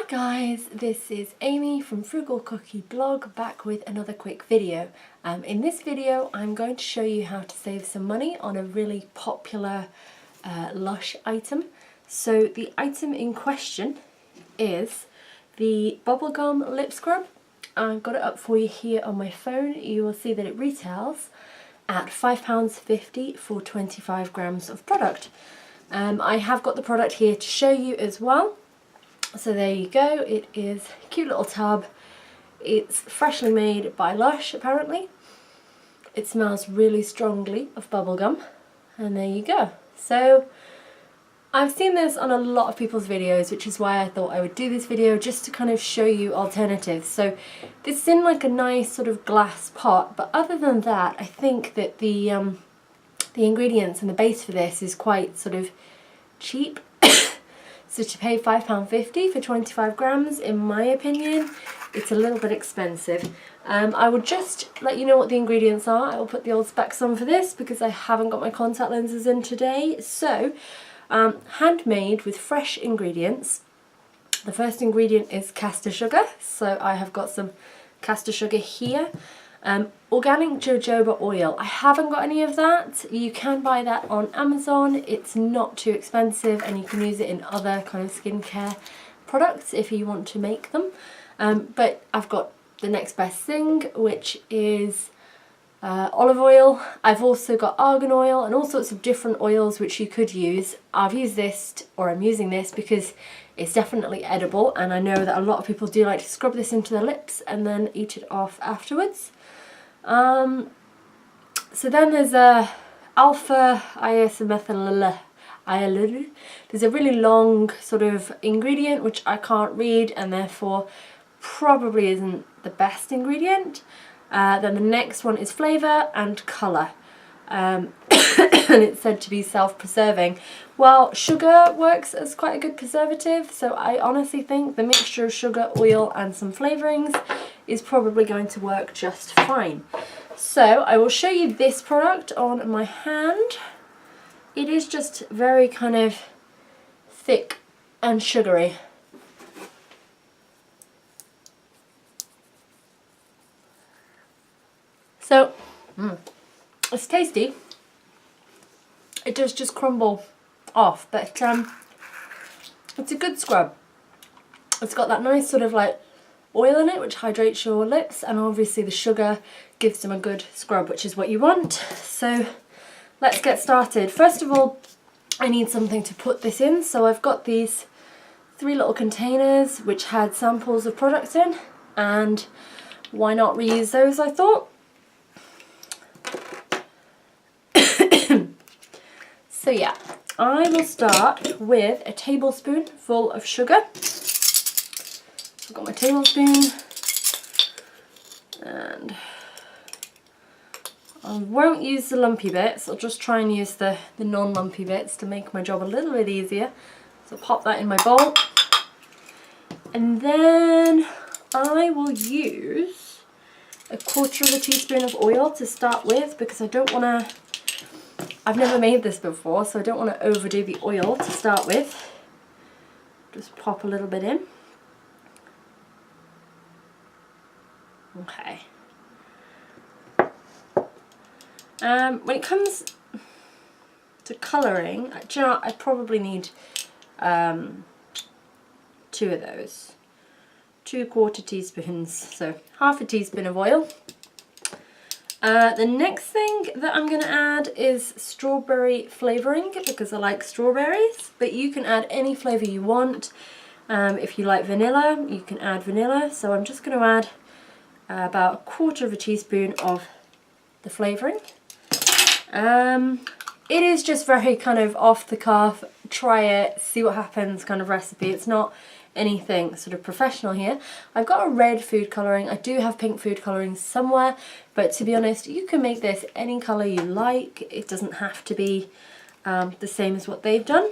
Hi guys, this is Amy from Frugal Cookie blog back with another quick video. In this video I'm going to show you how to save some money on a really popular Lush item. So the item in question is the bubblegum lip scrub. I've got it up for you here on my phone. You will see that it retails at £5.50 for 25 grams of product. I have got the product here to show you as well. So there you go, it is a cute little tub. It's freshly made by Lush apparently. It smells really strongly of bubblegum, and there you go. So I've seen this on a lot of people's videos, which is why I thought I would do this video, just to kind of show you alternatives. So this is in like a nice sort of glass pot, but other than that I think that the ingredients and the base for this is quite sort of cheap. So to pay £5.50 for 25 grams, in my opinion, it's a little bit expensive. I will just let you know what the ingredients are. I will put the old specs on for this because I haven't got my contact lenses in today. So, handmade with fresh ingredients. The first ingredient is castor sugar. So I have got some castor sugar here. Organic jojoba oil. I haven't got any of that. You can buy that on Amazon. It's not too expensive and you can use it in other kind of skincare products if you want to make them. But I've got the next best thing, which is olive oil. I've also got argan oil and all sorts of different oils which you could use. I've used this, or I'm using this, because it's definitely edible, and I know that a lot of people do like to scrub this into their lips and then eat it off afterwards. So then there's alpha isomethyl. There's a really long sort of ingredient which I can't read and therefore probably isn't the best ingredient. Then the next one is flavour and colour. And it's said to be self-preserving. Well, sugar works as quite a good preservative, so I honestly think the mixture of sugar, oil and some flavourings is probably going to work just fine. So I will show you this product on my hand. It is just very kind of thick and sugary. So, it's tasty. It does just crumble off, but it's a good scrub. It's got that nice sort of like oil in it which hydrates your lips, and obviously the sugar gives them a good scrub, which is what you want. So let's get started. First of all, I need something to put this in, so I've got these 3 little containers which had samples of products in, and why not reuse those, I thought. So yeah, I will start with a tablespoon full of sugar. So I've got my tablespoon, and I won't use the lumpy bits. I'll just try and use the non-lumpy bits to make my job a little bit easier. So pop that in my bowl, and then I will use a 1/4 teaspoon of oil to start with, because I don't want to, I've never made this before, so I don't want to overdo the oil to start with. Just pop a little bit in. Okay. When it comes to colouring, do you know what, I probably need 2 of those. 2/4 teaspoons, so 1/2 teaspoon of oil. The next thing that I'm going to add is strawberry flavouring, because I like strawberries, but you can add any flavour you want. If you like vanilla, you can add vanilla, so I'm just going to add about 1/4 teaspoon of the flavouring. It is just very kind of off the cuff, try it, see what happens kind of recipe. It's not anything sort of professional here. I've got a red food colouring. I do have pink food colouring somewhere, but to be honest, you can make this any colour you like. It doesn't have to be the same as what they've done.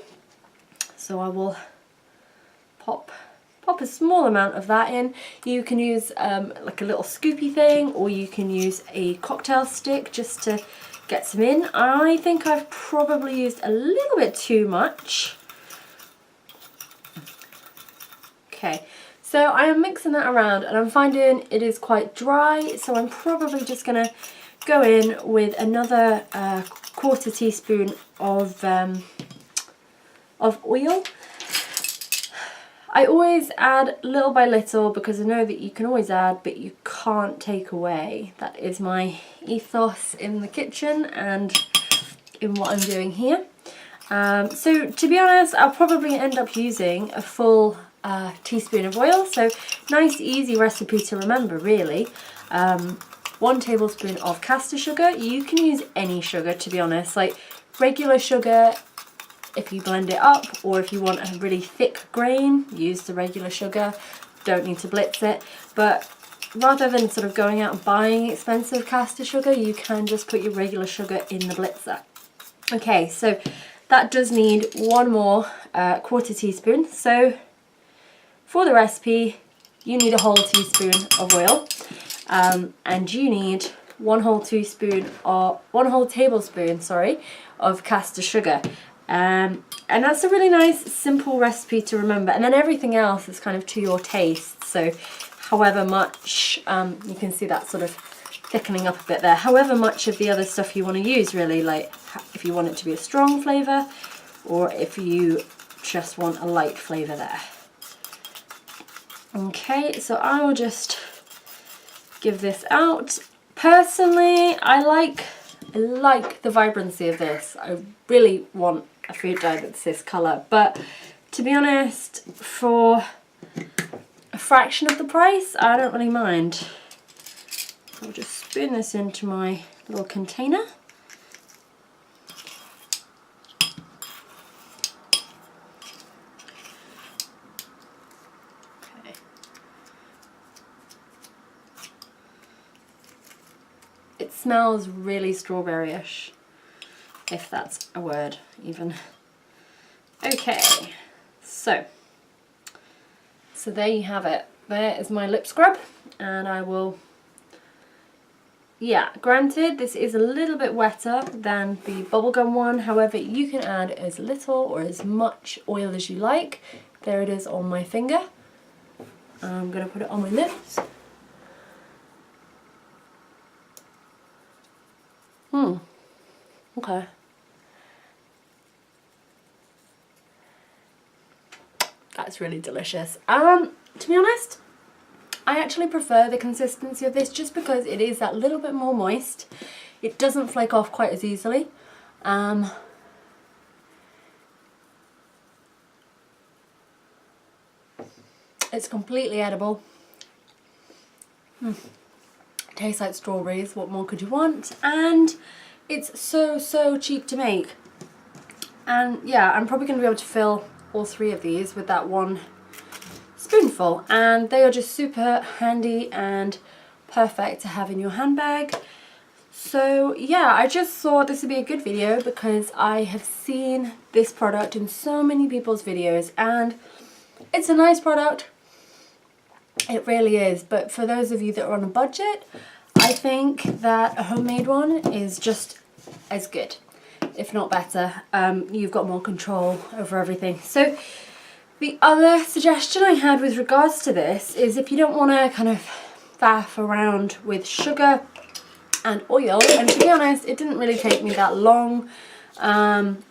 So I will pop a small amount of that in. You can use like a little scoopy thing, or you can use a cocktail stick just to get some in. I think I've probably used a little bit too much. Okay, so I am mixing that around and I'm finding it is quite dry, so I'm probably just going to go in with another quarter teaspoon of oil. I always add little by little because I know that you can always add but you can't take away. That is my ethos in the kitchen and in what I'm doing here. So to be honest, I'll probably end up using a full teaspoon of oil, so nice easy recipe to remember really. 1 tablespoon of caster sugar. You can use any sugar, to be honest, like regular sugar if you blend it up, or if you want a really thick grain, use the regular sugar. Don't need to blitz it, but rather than sort of going out and buying expensive caster sugar, you can just put your regular sugar in the blitzer. Okay, so that does need 1 more quarter teaspoon. So for the recipe, you need a whole teaspoon of oil, and you need 1 whole tablespoon, sorry, of caster sugar. And that's a really nice simple recipe to remember, and then everything else is kind of to your taste. So however much, you can see that sort of thickening up a bit there, however much of the other stuff you want to use really, like if you want it to be a strong flavour or if you just want a light flavour there. Okay, so I will just give this out. Personally, I like the vibrancy of this. I really want a food dye that's this colour, but to be honest, for a fraction of the price, I don't really mind. I'll just spoon this into my little container. Okay. It smells really strawberry-ish, if that's a word even. Okay, so there you have it. There is my lip scrub, and I will, yeah, granted this is a little bit wetter than the bubblegum one, however you can add as little or as much oil as you like. There it is on my finger. I'm going to put it on my lips. Okay. That's really delicious. To be honest, I actually prefer the consistency of this just because it is that little bit more moist. It doesn't flake off quite as easily. It's completely edible. Tastes like strawberries. What more could you want? And it's so cheap to make. And yeah, I'm probably going to be able to fill all 3 of these with that 1 spoonful, and they are just super handy and perfect to have in your handbag. So yeah, I just thought this would be a good video because I have seen this product in so many people's videos and it's a nice product. It really is, but for those of you that are on a budget, I think that a homemade one is just as good, if not better. You've got more control over everything. So the other suggestion I had with regards to this is if you don't want to kind of faff around with sugar and oil, and to be honest, it didn't really take me that long.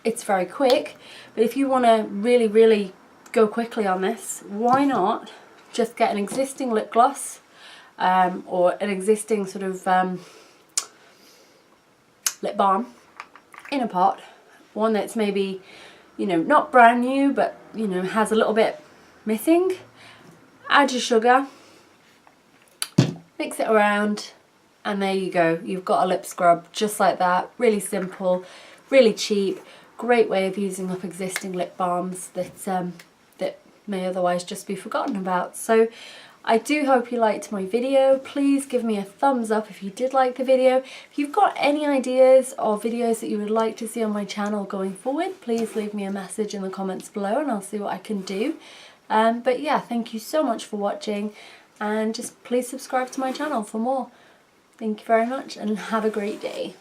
It's very quick, but if you want to really go quickly on this, why not just get an existing lip gloss or an existing sort of lip balm in a pot, one that's maybe, you know, not brand new but, you know, has a little bit missing. Add your sugar, mix it around, and there you go. You've got a lip scrub just like that. Really simple, really cheap, great way of using up existing lip balms that that may otherwise just be forgotten about. So I do hope you liked my video. Please give me a thumbs up if you did like the video. If you've got any ideas or videos that you would like to see on my channel going forward, please leave me a message in the comments below and I'll see what I can do. But yeah, thank you so much for watching, and just please subscribe to my channel for more. Thank you very much and have a great day.